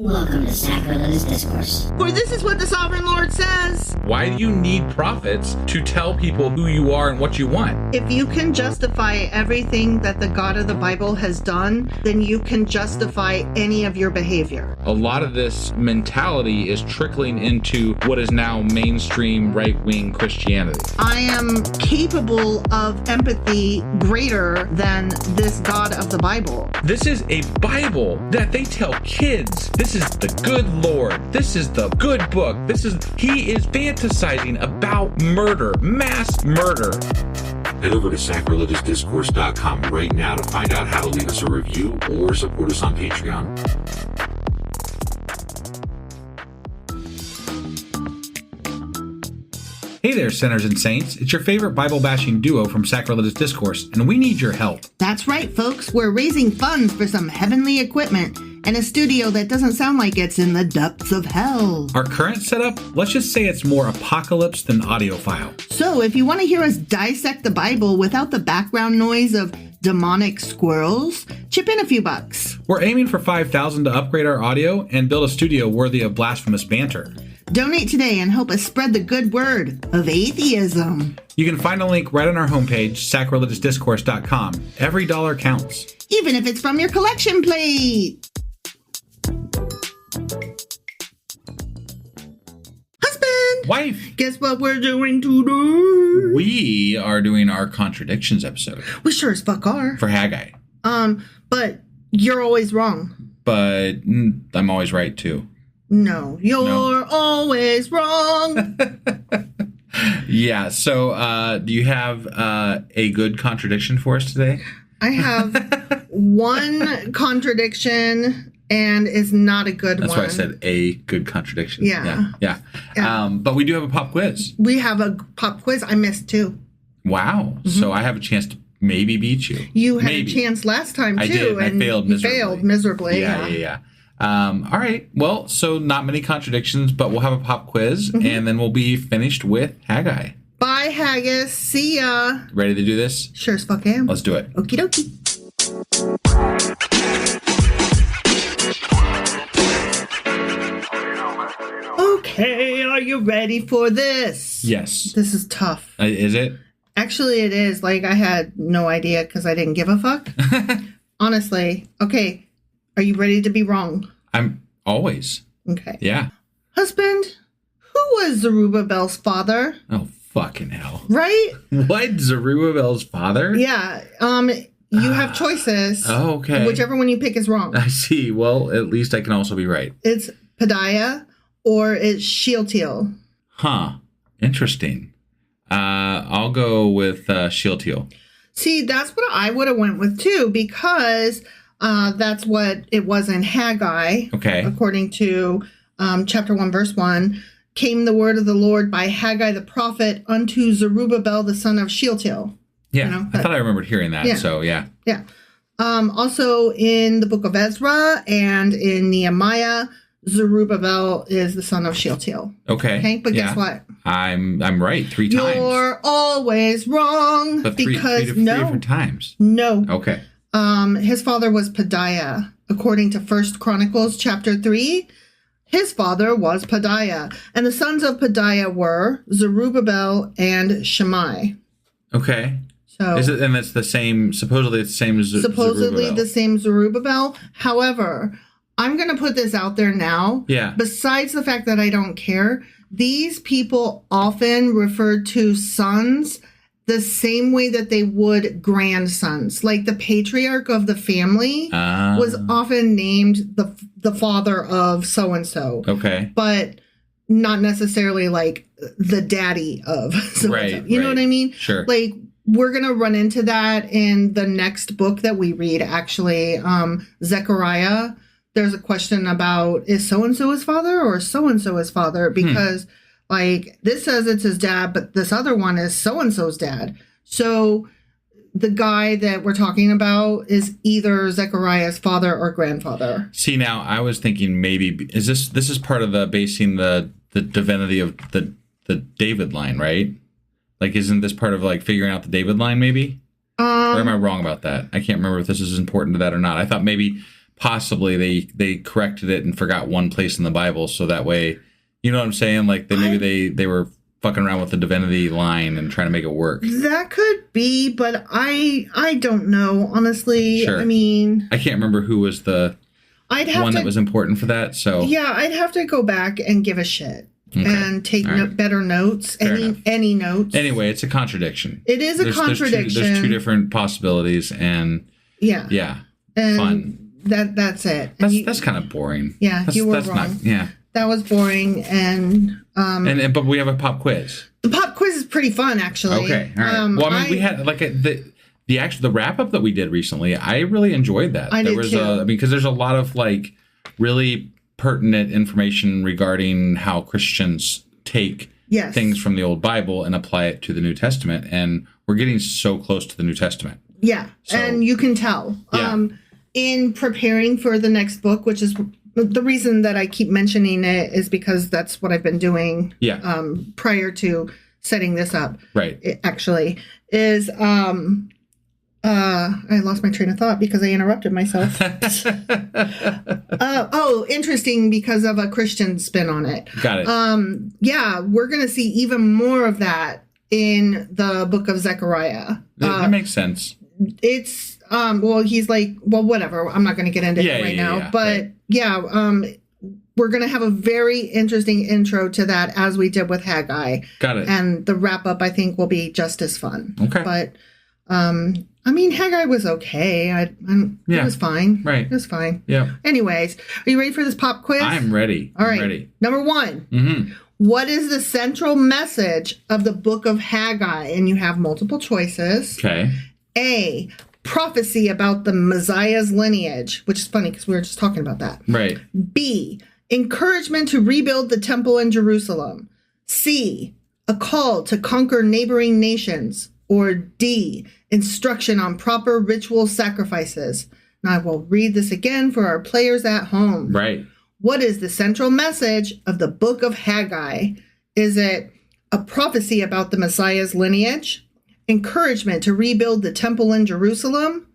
Welcome to Sacrilegious Discourse. For this is what the Sovereign Lord says. Why do you need prophets to tell people who you are and what you want? If you can justify everything that the God of the Bible has done, then you can justify any of your behavior. A lot of this mentality is trickling into what is now mainstream right-wing Christianity. I am capable of empathy greater than this God of the Bible. This is a Bible that they tell kids. This is the good Lord. This is the good book. He is fantasizing about murder, mass murder. Head over to sacrilegiousdiscourse.com right now to find out how to leave us a review or support us on Patreon. Hey there, sinners and saints. It's your favorite Bible-bashing duo from Sacrilegious Discourse, and we need your help. That's right, folks. We're raising funds for some heavenly equipment and a studio that doesn't sound like it's in the depths of hell. Our current setup, let's just say it's more apocalypse than audiophile. So if you want to hear us dissect the Bible without the background noise of demonic squirrels, chip in a few bucks. We're aiming for $5,000 to upgrade our audio and build a studio worthy of blasphemous banter. Donate today and help us spread the good word of atheism. You can find a link right on our homepage, sacrilegiousdiscourse.com. Every dollar counts. Even if it's from your collection plate. Husband! Wife! Guess what we're doing today? We are doing our Contradictions episode. We sure as fuck are. For Haggai. But you're always wrong. But I'm always right, too. No, you're always wrong. Yeah, so do you have a good contradiction for us today? I have one contradiction, and it's not a good That's one. why I said a good contradiction. Yeah. But we do have a pop quiz. We have a pop quiz. I missed two. Wow. Mm-hmm. So I have a chance to maybe beat you. You had a chance last time, too. I did. And I failed miserably. You failed miserably. Yeah. All right. Well, so not many contradictions, but we'll have a pop quiz, and then we'll be finished with Haggai. Bye, Haggis. See ya. Ready to do this? Sure as fuck am. Let's do it. Okie dokie. Okay, are you ready for this? Yes. This is tough. Is it? Actually, it is. Like, I had no idea because I didn't give a fuck. Honestly. Okay. Are you ready to be wrong? I'm always. Okay. Yeah. Husband, who was Zerubbabel's father? Oh, fucking hell. Right? What? Zerubbabel's father? Yeah. You have choices. Oh, okay. Whichever one you pick is wrong. I see. Well, at least I can also be right. It's Pedaiah or it's Shealtiel. Huh. Interesting. I'll go with Shealtiel. See, that's what I would have went with too, because that's what it was in Haggai. Okay. According to chapter 1, verse 1, came the word of the Lord by Haggai the prophet unto Zerubbabel the son of Shealtiel. Yeah, you know, I thought I remembered hearing that, so yeah. Yeah. Also in the book of Ezra and in Nehemiah, Zerubbabel is the son of Shealtiel. Okay. But guess what? I'm right 3 times. You're always wrong. But because three different times. No. Okay. His father was Pedaiah. According to 1 Chronicles chapter 3, his father was Pedaiah. And the sons of Pedaiah were Zerubbabel and Shammai. Okay. So is it, and it's the same, supposedly it's the same as Supposedly the same Zerubbabel. However, I'm going to put this out there now. Yeah. Besides the fact that I don't care, these people often refer to sons the same way that they would grandsons. Like the patriarch of the family was often named the father of so-and-so. Okay. But not necessarily like the daddy of so-and-so. Right. You know what I mean? Sure. Like we're going to run into that in the next book that we read, actually. Zechariah. There's a question about, is so-and-so his father or so-and-so his father? Because like this says it's his dad, but this other one is so-and-so's dad. So the guy that we're talking about is either Zechariah's father or grandfather. See, now I was thinking maybe, is this is part of the basing the divinity of the David line, right? Like, isn't this part of like figuring out the David line maybe? Or am I wrong about that? I can't remember if this is important to that or not. I thought maybe possibly they corrected it and forgot one place in the Bible, so that way, you know what I'm saying? Like they were fucking around with the divinity line and trying to make it work. That could be, but I don't know, honestly. Sure. I mean, I can't remember who was the one that was important for that. So yeah, I'd have to go back and give a shit. Okay. And take better notes, any notes. Anyway, it's a contradiction. It is a contradiction. There's two different possibilities, and yeah, and fun. That's it. That's kind of boring. Yeah, you were wrong. That was boring, and but we have a pop quiz. The pop quiz is pretty fun, actually. Okay, all right. Well, I mean, we had like the wrap up that we did recently. I really enjoyed that. I did too. Because there's a lot of like really pertinent information regarding how Christians take things from the Old Bible and apply it to the New Testament, and we're getting so close to the New Testament. Yeah, so, and you can tell. Yeah. In preparing for the next book, which is the reason that I keep mentioning it, is because that's what I've been doing. Yeah. Prior to setting this up. Right. It actually is. I lost my train of thought because I interrupted myself. Interesting, because of a Christian spin on it. Got it. Yeah, we're going to see even more of that in the book of Zechariah. That makes sense. It's, he's like, whatever. I'm not going to get into it right now. But we're going to have a very interesting intro to that, as we did with Haggai. Got it. And the wrap up, I think, will be just as fun. Okay. But, I mean, Haggai was okay. It was fine. Right. It was fine. Yeah. Anyways, are you ready for this pop quiz? I'm ready. All right. Ready. Number 1. Mm-hmm. What is the central message of the book of Haggai? And you have multiple choices. Okay. A, prophecy about the Messiah's lineage, which is funny because we were just talking about that. Right. B, encouragement to rebuild the temple in Jerusalem. C, a call to conquer neighboring nations. Or D, instruction on proper ritual sacrifices. Now, I will read this again for our players at home. Right. What is the central message of the book of Haggai? Is it a prophecy about the Messiah's lineage? Encouragement to rebuild the temple in Jerusalem?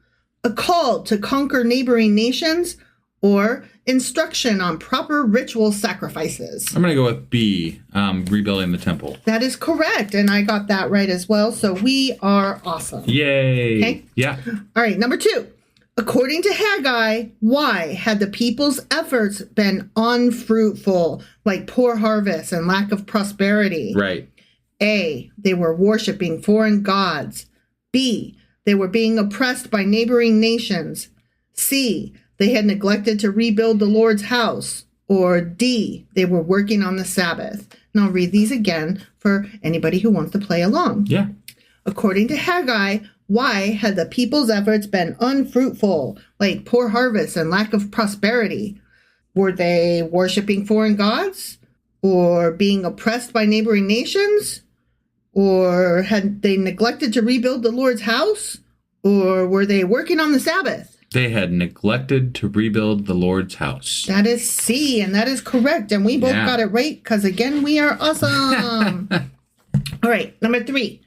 A call to conquer neighboring nations? Or instruction on proper ritual sacrifices? I'm going to go with B, rebuilding the temple. That is correct. And I got that right as well. So we are awesome. Yay. Okay. Yeah. All right. Number 2. According to Haggai, why had the people's efforts been unfruitful, like poor harvests and lack of prosperity? Right. A, they were worshiping foreign gods. B, they were being oppressed by neighboring nations. C, they had neglected to rebuild the Lord's house. Or D, they were working on the Sabbath. And I'll read these again for anybody who wants to play along. Yeah. According to Haggai, why had the people's efforts been unfruitful, like poor harvests and lack of prosperity? Were they worshiping foreign gods? Or being oppressed by neighboring nations? Or had they neglected to rebuild the Lord's house? Or were they working on the Sabbath? They had neglected to rebuild the Lord's house. That is C, and that is correct. And we both got it right because, again, we are awesome. All right, number 3.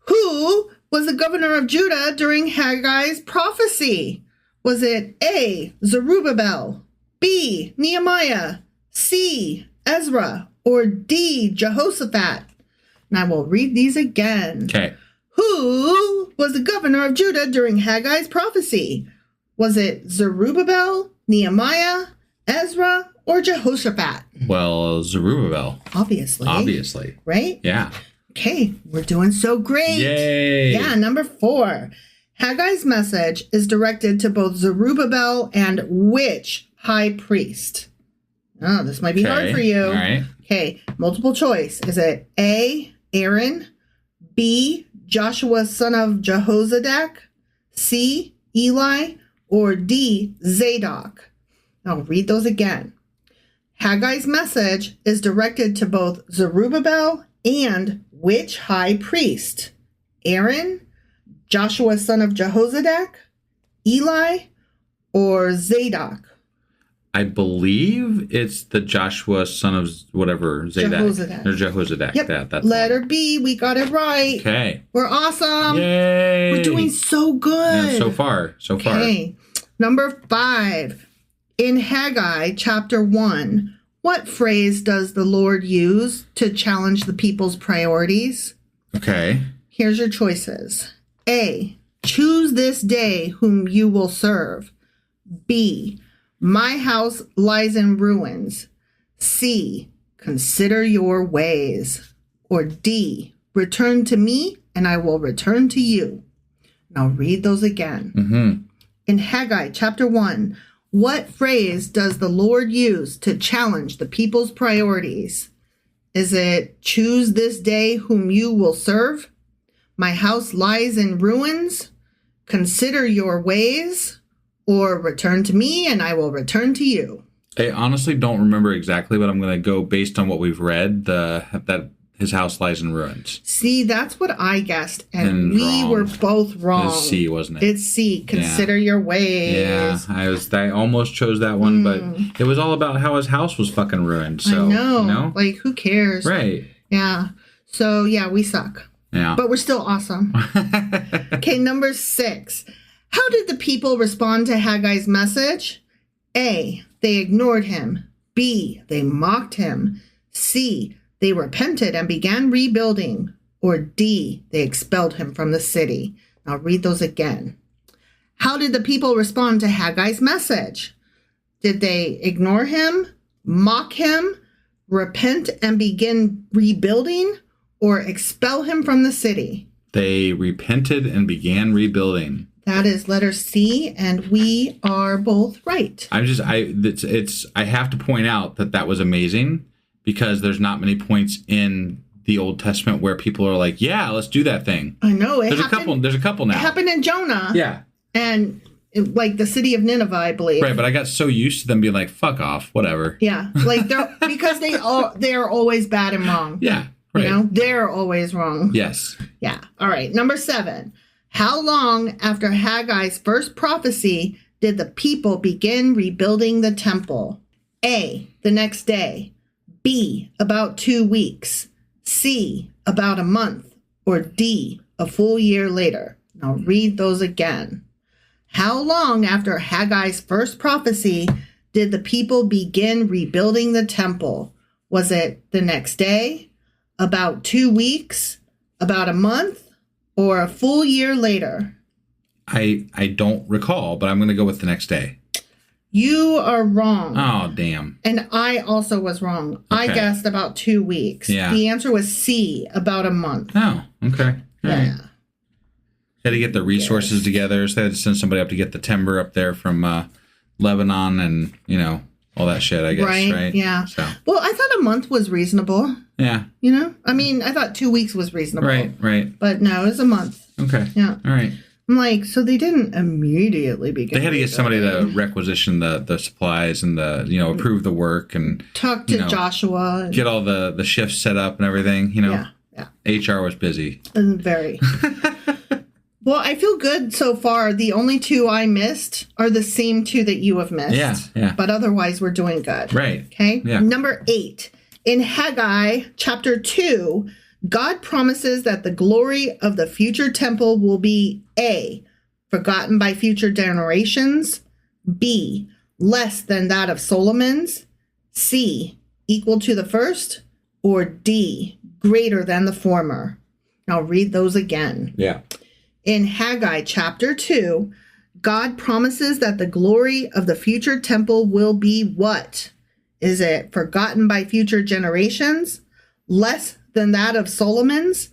Who was the governor of Judah during Haggai's prophecy? Was it A, Zerubbabel, B, Nehemiah, C, Ezra, or D, Jehoshaphat? And I will read these again. Okay. Who was the governor of Judah during Haggai's prophecy? Was it Zerubbabel, Nehemiah, Ezra, or Jehoshaphat? Well, Zerubbabel. Obviously. Right? Yeah. Okay, we're doing so great. Yay. Yeah, number 4. Haggai's message is directed to both Zerubbabel and which high priest? Oh, this might be hard for you. All right. Okay, multiple choice. Is it A, Aaron, B, Joshua son of Jehozadak, C, Eli, or D, Zadok? I'll read those again. Haggai's message is directed to both Zerubbabel and which high priest? Aaron, Joshua son of Jehozadak, Eli, or Zadok? I believe it's the Joshua son of whatever, Zadok. Jehozadak. Or Jehozadak. Yep. That's letter B. We got it right. Okay. We're awesome. Yay. We're doing so good. Yeah, so far. Okay. Number 5. In Haggai chapter 1, what phrase does the Lord use to challenge the people's priorities? Okay. Here's your choices. A, choose this day whom you will serve. B, my house lies in ruins. C, consider your ways. Or D, return to me and I will return to you. Now read those again. Mm-hmm. In Haggai chapter 1, what phrase does the Lord use to challenge the people's priorities? Is it choose this day whom you will serve? My house lies in ruins. Consider your ways. Or return to me and I will return to you. I honestly don't remember exactly, but I'm going to go based on what we've read, that his house lies in ruins. See, that's what I guessed. And we were both wrong. It's C, wasn't it? It's C. Consider your ways. Yeah, I almost chose that one, but it was all about how his house was fucking ruined. So, I know. You know? Like, who cares? Right. Yeah. So, yeah, we suck. Yeah. But we're still awesome. Okay, number 6. How did the people respond to Haggai's message? A, they ignored him. B, they mocked him. C, they repented and began rebuilding. Or D, they expelled him from the city. Now read those again. How did the people respond to Haggai's message? Did they ignore him, mock him, repent and begin rebuilding, or expel him from the city? They repented and began rebuilding. That is letter C, and we are both right. I have to point out that was amazing, because there's not many points in the Old Testament where people are like, yeah, let's do that thing. I know. There's a couple now. It happened in Jonah. Yeah. And like the city of Nineveh, I believe. Right, but I got so used to them being like, fuck off, whatever. Yeah. Like because they are always bad and wrong. Yeah. Right. You know, they're always wrong. Yes. Yeah. All right. Number 7. How long after Haggai's first prophecy did the people begin rebuilding the temple? A, the next day. B, about 2 weeks. C, about a month. Or D, a full year later. Now read those again. How long after Haggai's first prophecy did the people begin rebuilding the temple? Was it the next day? About 2 weeks? About a month? Or a full year later? I don't recall, but I'm going to go with the next day. You are wrong. Oh, damn. And I also was wrong. Okay. I guessed about 2 weeks. Yeah. The answer was C, about a month. Oh, okay. All yeah. Right. Had to get the resources together, so they had to send somebody up to get the timber up there from Lebanon and, all that shit, I guess, right? Yeah. So. Well, I thought a month was reasonable. Yeah. I mean, I thought 2 weeks was reasonable. Right. But no, it was a month. Okay. Yeah. All right. I'm like, so they didn't immediately begin. They had to get somebody to requisition the supplies and approve the work and talk to Joshua. Get all the shifts set up and everything, Yeah. HR was busy. And very. Well, I feel good so far. The only 2 I missed are the same 2 that you have missed. Yeah. But otherwise, we're doing good. Right. Okay. Yeah. Number 8. In Haggai chapter 2, God promises that the glory of the future temple will be A, forgotten by future generations, B, less than that of Solomon's, C, equal to the first, or D, greater than the former. I'll read those again. Yeah. In Haggai chapter 2, God promises that the glory of the future temple will be what? Is it forgotten by future generations, less than that of Solomon's,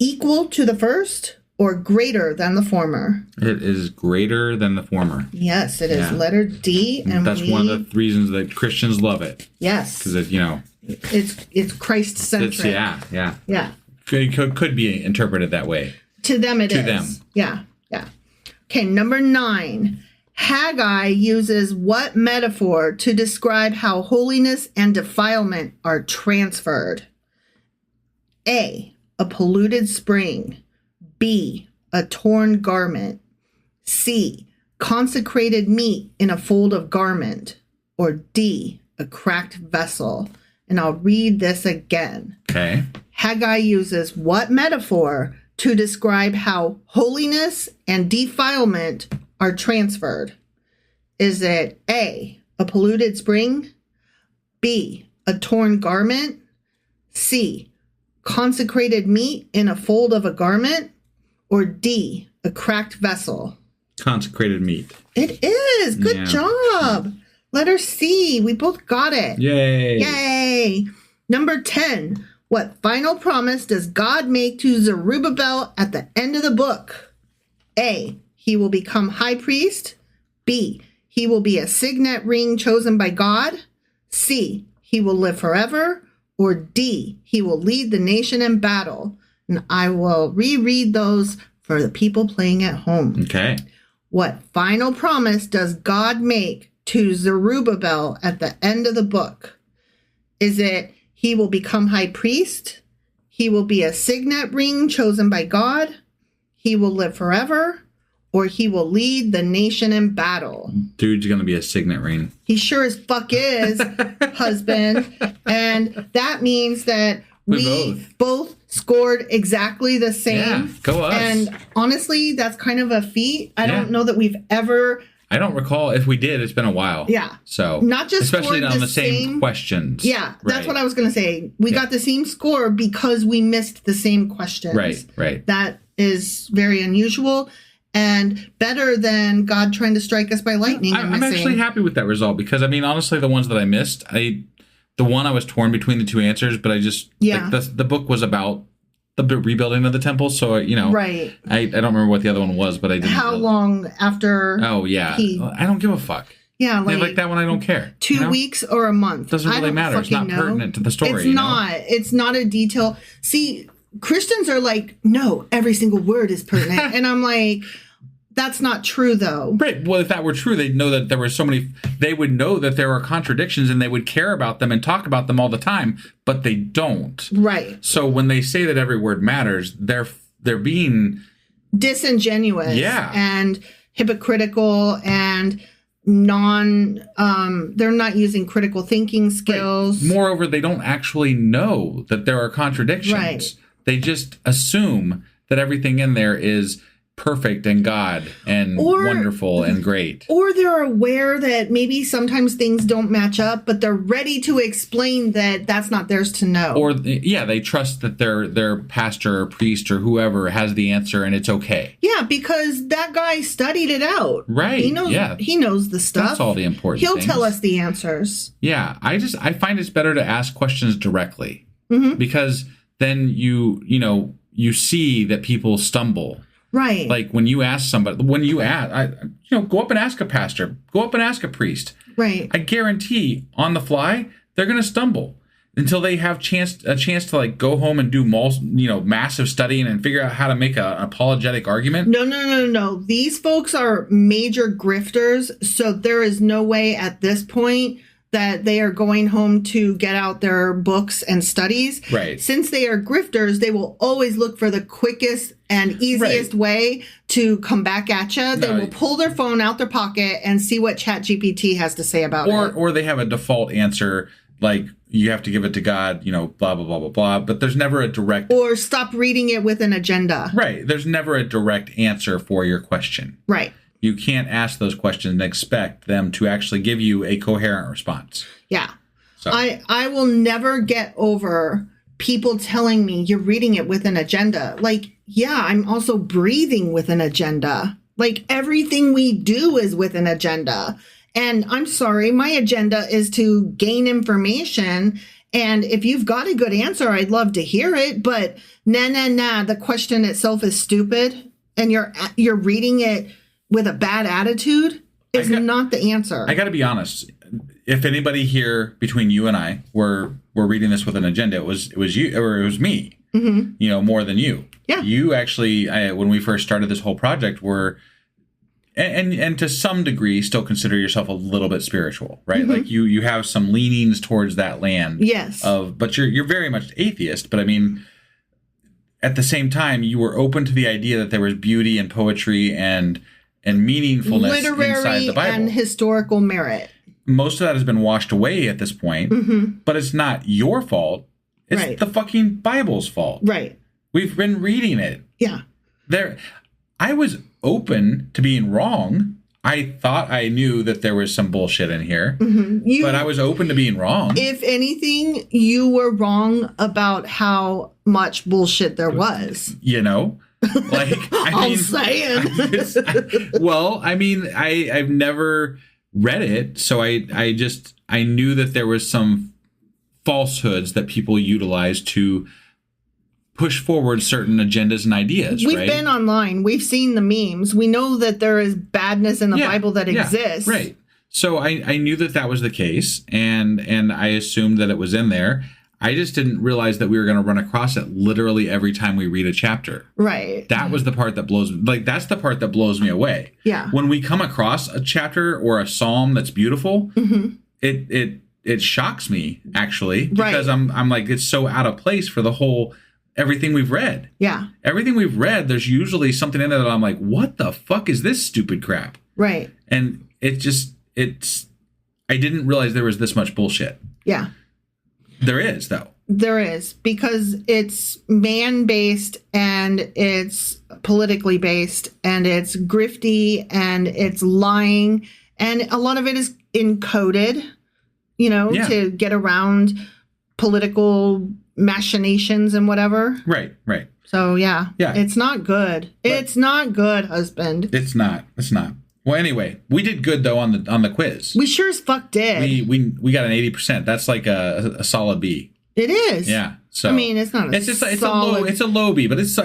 equal to the first, or greater than the former? It is greater than the former. Yes, it is letter D. And that's one of the reasons that Christians love it. Yes. Because it's Christ-centric. Yeah. Yeah. Could be interpreted that way. To them it is. To them. Yeah. Okay, number 9. Haggai uses what metaphor to describe how holiness and defilement are transferred? A, a polluted spring. B, a torn garment. C, consecrated meat in a fold of garment. Or D, a cracked vessel. And I'll read this again. Okay. Haggai uses what metaphor to describe how holiness and defilement are transferred? Is it A, a polluted spring? B, a torn garment? C, consecrated meat in a fold of a garment? Or D, a cracked vessel? Consecrated meat. It is. Good job. Letter C. We both got it. Yay. Yay. Number 10. What final promise does God make to Zerubbabel at the end of the book? A, he will become high priest. B, he will be a signet ring chosen by God. C, he will live forever. Or D, he will lead the nation in battle. And I will reread those for the people playing at home. Okay. What final promise does God make to Zerubbabel at the end of the book? Is it he will become high priest? He will be a signet ring chosen by God? He will live forever? Or he will lead the nation in battle? Dude's going to be a signet ring. He sure as fuck is, husband. And that means that we both scored exactly the same. Yeah, go us. And honestly, that's kind of a feat. I don't know that we've ever... I don't recall. If we did, it's been a while. Yeah. So not just especially on the same questions. Yeah, that's what I was going to say. We got the same score because we missed the same questions. Right. That is very unusual and better than God trying to strike us by lightning. I'm actually happy with that result because, I mean, honestly, the ones that I missed, the one I was torn between the two answers, but I just, like, the book was about the rebuilding of the temple, so, you know. Right. I don't remember what the other one was, but I didn't. How long after? Oh, yeah. I don't give a fuck. Yeah, like that one, I don't care. 2 weeks or a month. Doesn't really matter. It's not pertinent to the story. It's not. It's not a detail. See, Christians are like, no, every single word is pertinent. And I'm like, that's not true, though. Right. Well, if that were true, they'd know that there were so many. They would know that there are contradictions, and they would care about them and talk about them all the time. But they don't. Right. So when they say that every word matters, they're being disingenuous. Yeah. And hypocritical and they're not using critical thinking skills. Right. Moreover, they don't actually know that there are contradictions. Right. They just assume that everything in there is perfect and God and wonderful and great. Or they're aware that maybe sometimes things don't match up, but they're ready to explain that that's not theirs to know. Or, they trust that their pastor or priest or whoever has the answer and it's okay. Yeah, because that guy studied it out. Right. He knows the stuff. That's all the important He'll things. tell us the answers. Yeah, I find it's better to ask questions directly. Mm-hmm. Because then you see that people stumble. Right. Like when you ask somebody, go up and ask a pastor, go up and ask a priest. Right. I guarantee on the fly, they're going to stumble until they have a chance to like go home and do massive studying and figure out how to make an apologetic argument. No. These folks are major grifters. So there is no way at this point that they are going home to get out their books and studies. Right. Since they are grifters, they will always look for the quickest and easiest way to come back at you. They will pull their phone out their pocket and see what ChatGPT has to say about it. Or they have a default answer, like you have to give it to God, blah, blah, blah, blah, blah. But there's never a direct... Or stop reading it with an agenda. Right. There's never a direct answer for your question. Right. You can't ask those questions and expect them to actually give you a coherent response. Yeah. So. I will never get over people telling me you're reading it with an agenda. Like, yeah, I'm also breathing with an agenda. Like, everything we do is with an agenda. And I'm sorry, my agenda is to gain information. And if you've got a good answer, I'd love to hear it. But the question itself is stupid. And you're reading it with a bad attitude is not the answer. I got to be honest. If anybody here between you and I were reading this with an agenda, it was you or it was me. Mm-hmm. More than you. Yeah. You actually, when we first started this whole project, were and to some degree still consider yourself a little bit spiritual, right? Mm-hmm. Like you have some leanings towards that land. Yes. But you're very much atheist. But I mean, at the same time, you were open to the idea that there was beauty and poetry and meaningfulness inside the Bible. And historical merit. Most of that has been washed away at this point, but it's not your fault. It's the fucking Bible's fault. Right. We've been reading it. Yeah. I was open to being wrong. I thought I knew that there was some bullshit in here, but I was open to being wrong. If anything, you were wrong about how much bullshit there was. You know? Like, I'm saying. I've never read it, so I knew that there was some falsehoods that people utilize to push forward certain agendas and ideas. We've been online. We've seen the memes. We know that there is badness in the Bible that exists. Right. So I knew that was the case, and I assumed that it was in there. I just didn't realize that we were going to run across it literally every time we read a chapter. Right. That was the part that that's the part that blows me away. Yeah. When we come across a chapter or a psalm that's beautiful, it shocks me, actually, because I'm like, it's so out of place for the whole everything we've read. Yeah. Everything we've read, there's usually something in it that I'm like, what the fuck is this stupid crap? Right. And I didn't realize there was this much bullshit. Yeah. There is, though. There is, because it's man-based and it's politically based and it's grifty and it's lying. And a lot of it is encoded, to get around political machinations and whatever. Right. So yeah, it's not good. It's not good, husband. It's not. Well, anyway, we did good though on the quiz. We sure as fuck did. We got an 80%. That's like a solid B. It is. Yeah. So it's not. It's a low B, but it's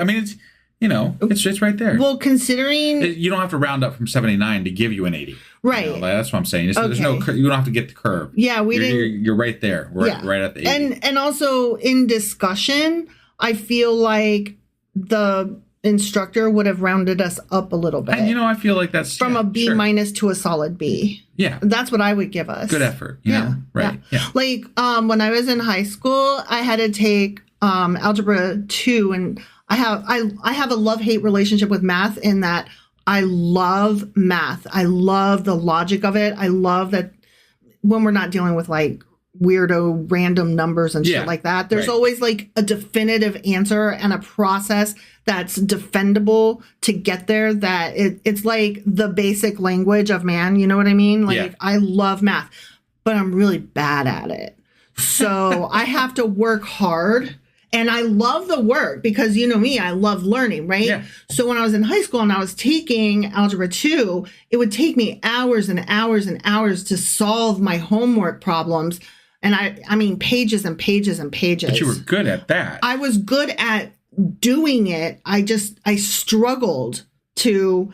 it's right there. Well, considering you don't have to round up from 79 to give you an 80. Right. That's what I'm saying. There's no. You don't have to get the curve. Yeah, You're right there. Right at the 80. And also in discussion, I feel like the instructor would have rounded us up a little bit. And I feel like that's from a B minus to a solid B. Yeah. That's what I would give us. Good effort. You know? Right. Yeah. Like when I was in high school, I had to take algebra 2, and I have a love-hate relationship with math in that I love math. I love the logic of it. I love that when we're not dealing with like weirdo random numbers and shit like that, there's always like a definitive answer and a process that's defendable to get there, that it's like the basic language of man. You know what I mean? Like I love math, but I'm really bad at it. So I have to work hard. And I love the work because, you know me, I love learning, right? Yeah. So when I was in high school and I was taking Algebra 2, it would take me hours and hours and hours to solve my homework problems. And I mean, pages and pages and pages. But you were good at that. I was good at doing it. I struggled to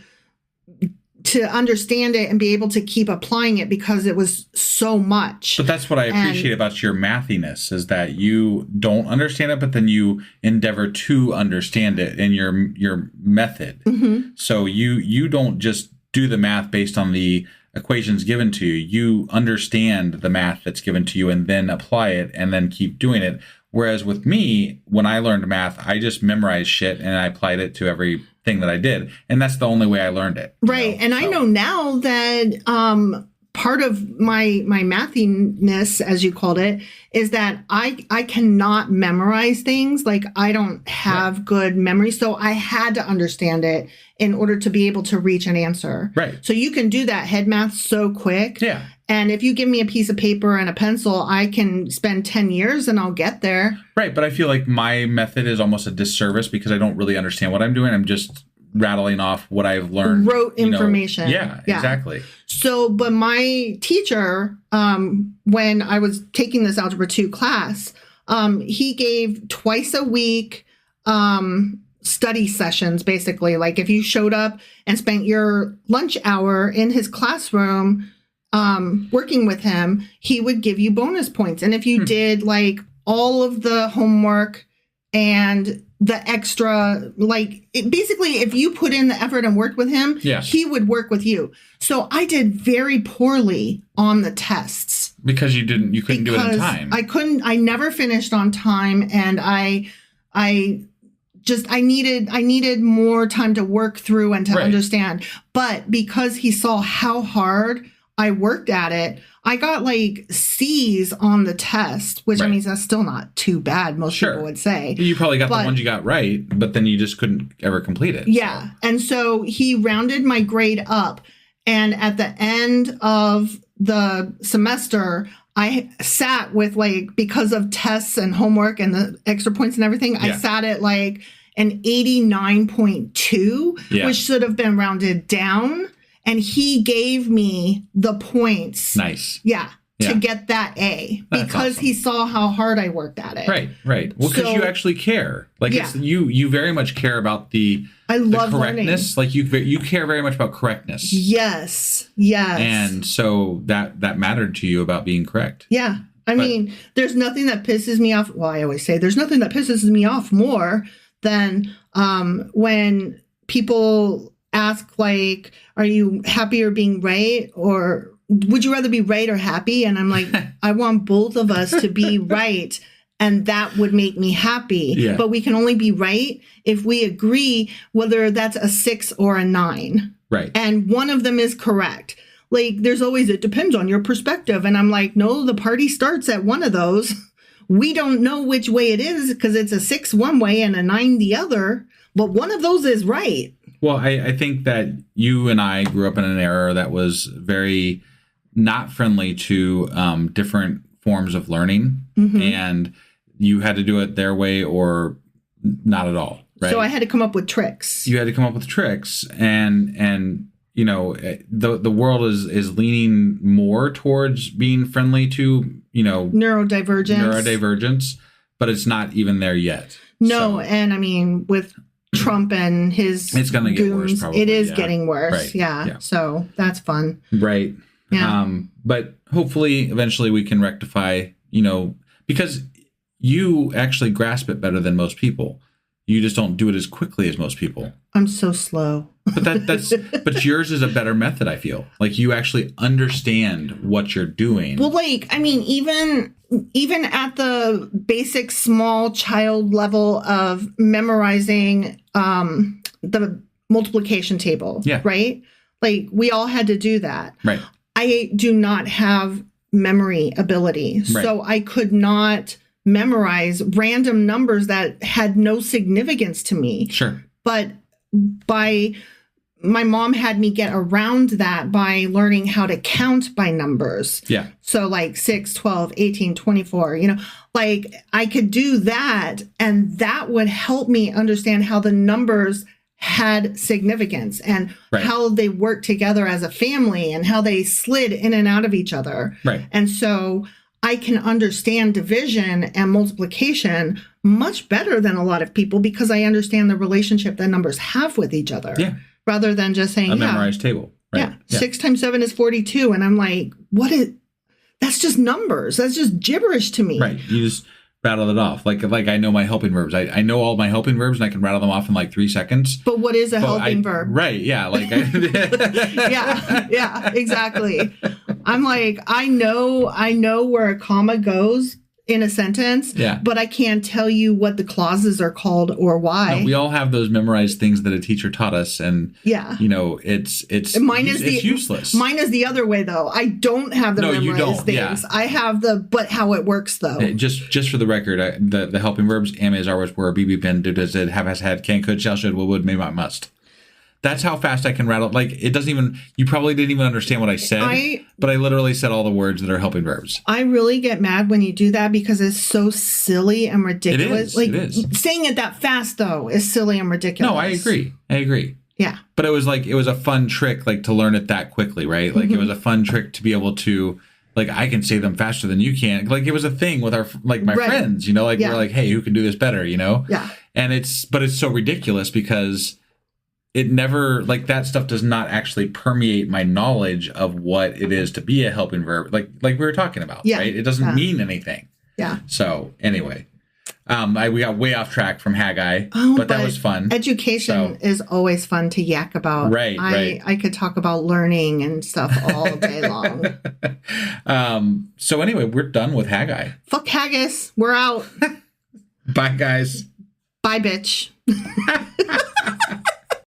understand it and be able to keep applying it because it was so much. But that's what I appreciate about your mathiness, is that you don't understand it, but then you endeavor to understand it in your method. Mm-hmm. So you don't just do the math based on the equations given to you. You understand the math that's given to you and then apply it and then keep doing it. Whereas with me, when I learned math, I just memorized shit and I applied it to everything that I did. And that's the only way I learned it. Right. And so. I know now that part of my mathiness, as you called it, is that I cannot memorize things. Like I don't have good memory. So I had to understand it in order to be able to reach an answer. Right. So you can do that head math so quick. Yeah. And if you give me a piece of paper and a pencil, I can spend 10 years and I'll get there. Right. But I feel like my method is almost a disservice because I don't really understand what I'm doing. I'm just rattling off what I've learned. Rote information. Yeah, exactly. So, but my teacher, when I was taking this Algebra 2 class, he gave twice a week study sessions, basically. Like if you showed up and spent your lunch hour in his classroom working with him, he would give you bonus points. And if you did like all of the homework and the extra, basically, if you put in the effort and worked with him, he would work with you. So I did very poorly on the tests. Because you couldn't do it in time. I never finished on time, and I needed more time to work through and to understand. But because he saw how hard I worked at it, I got like C's on the test, which I mean, that's still not too bad. Most people would say. You probably got the ones you got right, but then you just couldn't ever complete it. Yeah. So. And so he rounded my grade up. And at the end of the semester, I sat with because of tests and homework and the extra points and everything, I sat at an 89.2, which should have been rounded down. And he gave me the points. Nice. Yeah. To get that A, because he saw how hard I worked at it. Right. Well, because you actually care. It's, you very much care about the correctness. Learning. You care very much about correctness. Yes. And so that mattered to you about being correct. Yeah. I mean, there's nothing that pisses me off. Well, I always say there's nothing that pisses me off more than when people ask, are you happy or being right? Or would you rather be right or happy? And I'm like, I want both of us to be right. And that would make me happy. Yeah. But we can only be right if we agree whether that's a 6 or a 9. Right. And one of them is correct. There's always, it depends on your perspective. And I'm like, no, the party starts at one of those. We don't know which way it is because it's a 6 one way and a 9 the other. But one of those is right. Well, I think that you and I grew up in an era that was very not friendly to different forms of learning, and you had to do it their way or not at all, right? So I had to come up with tricks. You had to come up with tricks, and the world is leaning more towards being friendly to neurodivergence, but it's not even there yet. No, and I mean with Trump and his it's going to get worse. Probably it is getting worse. Right. Yeah. So that's fun. Right. Yeah. But hopefully, eventually, we can rectify. Because you actually grasp it better than most people. You just don't do it as quickly as most people. I'm so slow. But yours is a better method. I feel like you actually understand what you're doing. Well, even at the basic small child level of memorizing the multiplication table, right? We all had to do that. Right. I do not have memory ability, so I could not memorize random numbers that had no significance to me. Sure. But my mom had me get around that by learning how to count by numbers. Yeah. So 6, 12, 18, 24, I could do that, and that would help me understand how the numbers had significance and how they worked together as a family and how they slid in and out of each other. Right. And so I can understand division and multiplication much better than a lot of people because I understand the relationship that numbers have with each other. Yeah. Rather than just saying, a memorized table. Right. Yeah. 6 times 7 is 42. And I'm like, that's just numbers. That's just gibberish to me. Right. You just rattle it off. Like I know my helping verbs. I know all my helping verbs and I can rattle them off in 3 seconds. But what is a helping verb? Right. Yeah. Yeah, exactly. I'm like, I know where a comma goes in a sentence, but I can't tell you what the clauses are called or why. No, we all have those memorized things that a teacher taught us, and it's useless. Mine is the other way though. I don't have the memorized things. Yeah. I have but how it works though. Just for the record, the helping verbs: am, is, are, was, were, be, been, do, does, did, have, has, had, can, could, shall, should, will, would, may, might, must. That's how fast I can rattle. It doesn't even, you probably didn't even understand what I said, but I literally said all the words that are helping verbs. I really get mad when you do that because it's so silly and ridiculous. It is. Saying it that fast, though, is silly and ridiculous. No, I agree. Yeah. But it was a fun trick, to learn it that quickly, right? It was a fun trick to be able to, I can say them faster than you can. It was a thing with our, my friends, we're hey, who can do this better, Yeah. And it's so ridiculous because it never, that stuff does not actually permeate my knowledge of what it is to be a helping verb, like we were talking about, right? It doesn't mean anything. Yeah. So anyway, we got way off track from Haggai, but that was fun. Education is always fun to yak about. Right. I could talk about learning and stuff all day long. So anyway, we're done with Haggai. Fuck haggis. We're out. Bye, guys. Bye, bitch.